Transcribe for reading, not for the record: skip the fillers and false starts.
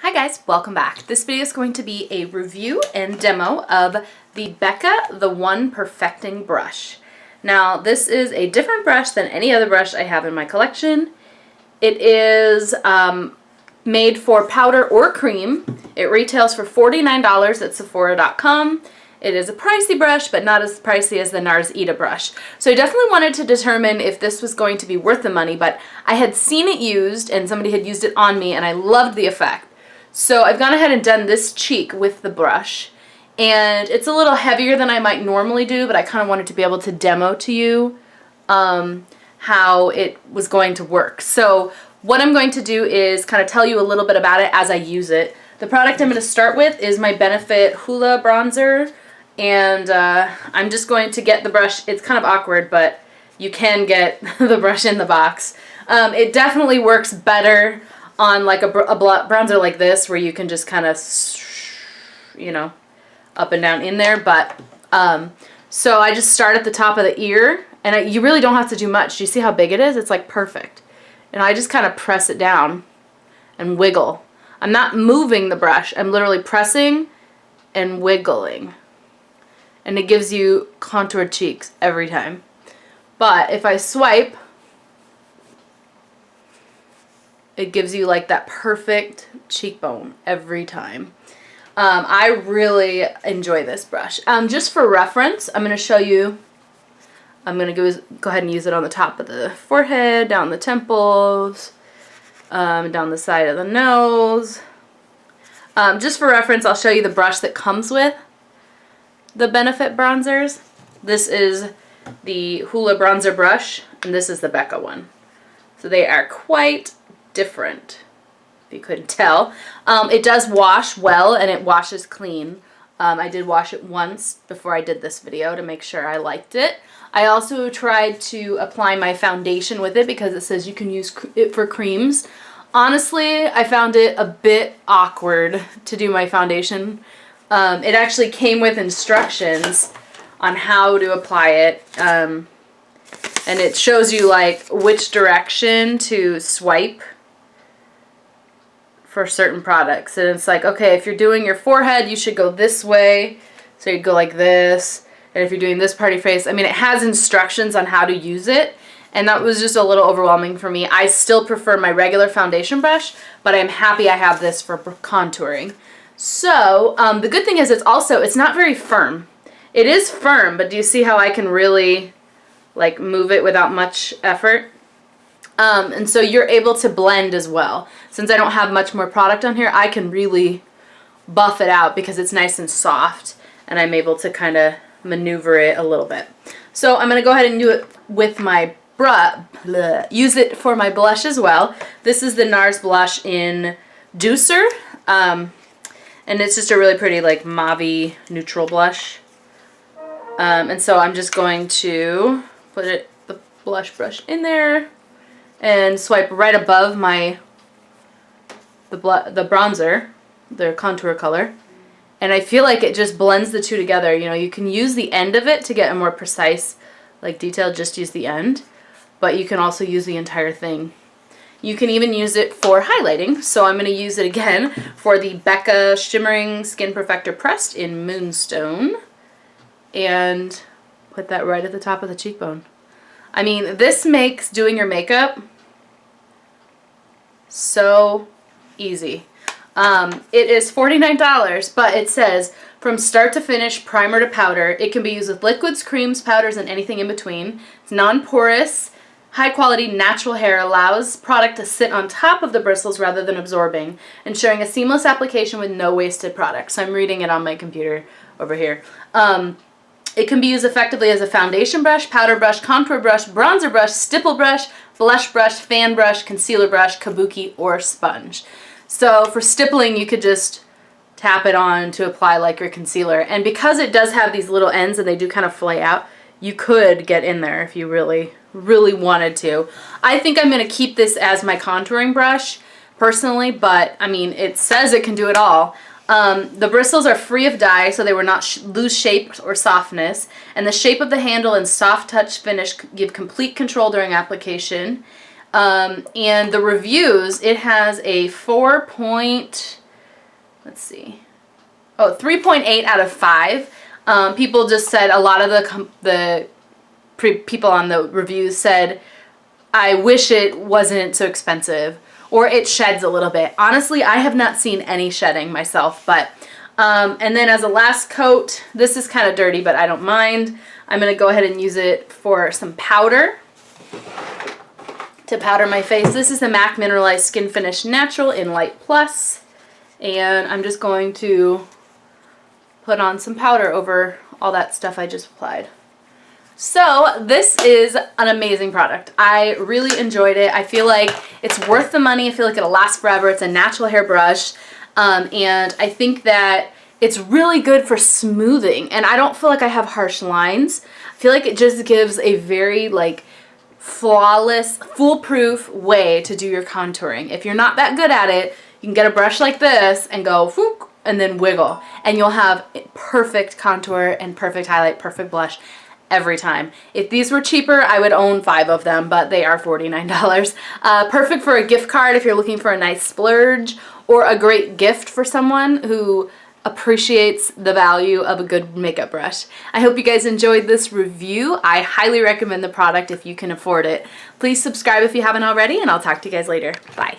Hi guys, welcome back. This video is going to be a review and demo of the Becca the One Perfecting Brush. Now this is a different brush than any other brush I have in my collection. It is made for powder or cream. It retails for $49 at Sephora.com. It is a pricey brush, but not as pricey as the NARS Ita brush. So I definitely wanted to determine if this was going to be worth the money, but I had seen it used and somebody had used it on me and I loved the effect. So I've gone ahead and done this cheek with the brush, and it's a little heavier than I might normally do, but I kind of wanted to be able to demo to you how it was going to work. So what I'm going to do is kind of tell you a little bit about it as I use it. The product I'm going to start with is my Benefit Hoola bronzer, and I'm just going to get the brush. It's kind of awkward, but you can get the brush in the box. It definitely works better on like a bronzer like this, where you can just kind of, you know, up and down in there. But so I just start at the top of the ear, and you really don't have to do much. Do you see how big it is? It's like perfect. And I just kind of press it down and wiggle. I'm not moving the brush. I'm literally pressing and wiggling. And it gives you contoured cheeks every time. But if I swipe, it gives you like that perfect cheekbone every time. I really enjoy this brush. Just for reference, I'm going to show you. I'm going to go ahead and use it on the top of the forehead, down the temples, down the side of the nose. Just for reference, I'll show you the brush that comes with the Benefit bronzers. This is the Hoola bronzer brush, and this is the Becca one. So they are quite different, if you couldn't tell. It does wash well, and it washes clean. I did wash it once before I did this video to make sure I liked it. I also tried to apply my foundation with it because it says you can use it for creams. Honestly, I found it a bit awkward to do my foundation. It actually came with instructions on how to apply it. And it shows you like which direction to swipe for certain products. And it's like, okay, if you're doing your forehead, you should go this way. So you go like this. And if you're doing this part of your face, I mean, it has instructions on how to use it. And that was just a little overwhelming for me. I still prefer my regular foundation brush, but I'm happy I have this for contouring. So the good thing is it's not very firm. It is firm, but do you see how I can really like move it without much effort? And so you're able to blend as well. Since I don't have much more product on here, I can really buff it out because it's nice and soft, and I'm able to kind of maneuver it a little bit. So I'm going to go ahead and do it with my use it for my blush as well. This is the NARS blush in Deucer, and it's just a really pretty like mauve neutral blush. And so I'm just going to put the blush brush in there and swipe right above the bronzer, the contour color. And I feel like it just blends the two together. You know, you can use the end of it to get a more precise like detail, just use the end. But you can also use the entire thing. You can even use it for highlighting. So I'm going to use it again for the Becca Shimmering Skin Perfector Pressed in Moonstone. And put that right at the top of the cheekbone. I mean, this makes doing your makeup so easy. It is $49, but it says from start to finish, primer to powder. It can be used with liquids, creams, powders, and anything in between. It's non-porous, high-quality natural hair, allows product to sit on top of the bristles rather than absorbing, ensuring a seamless application with no wasted product. So I'm reading it on my computer over here. It can be used effectively as a foundation brush, powder brush, contour brush, bronzer brush, stipple brush, blush brush, fan brush, concealer brush, kabuki, or sponge. So for stippling, you could just tap it on to apply like your concealer. And because it does have these little ends and they do kind of flay out, you could get in there if you really, really wanted to. I think I'm going to keep this as my contouring brush personally, but I mean, it says it can do it all. The bristles are free of dye, so they will not lose shape or softness, and the shape of the handle and soft touch finish give complete control during application. And the reviews, it has a 4.8 let's see. Oh, 3.8 out of 5. People just said, a lot of the people on the reviews said, I wish it wasn't so expensive, or it sheds a little bit. Honestly, I have not seen any shedding myself, but, and then as a last coat, this is kind of dirty, but I don't mind. I'm going to go ahead and use it for some powder to powder my face. This is the MAC Mineralized Skin Finish Natural in Light Plus, and I'm just going to put on some powder over all that stuff I just applied. So this is an amazing product. I really enjoyed it. I feel like it's worth the money. I feel like it'll last forever. It's a natural hair brush, and I think that it's really good for smoothing, and I don't feel like I have harsh lines. I feel like it just gives a very like flawless, foolproof way to do your contouring. If you're not that good at it, you can get a brush like this and go whoop, and then wiggle, and you'll have perfect contour and perfect highlight, perfect blush every time. If these were cheaper, I would own 5 of them, but they are $49. Perfect for a gift card if you're looking for a nice splurge, or a great gift for someone who appreciates the value of a good makeup brush. I hope you guys enjoyed this review. I highly recommend the product if you can afford it. Please subscribe if you haven't already, and I'll talk to you guys later. Bye.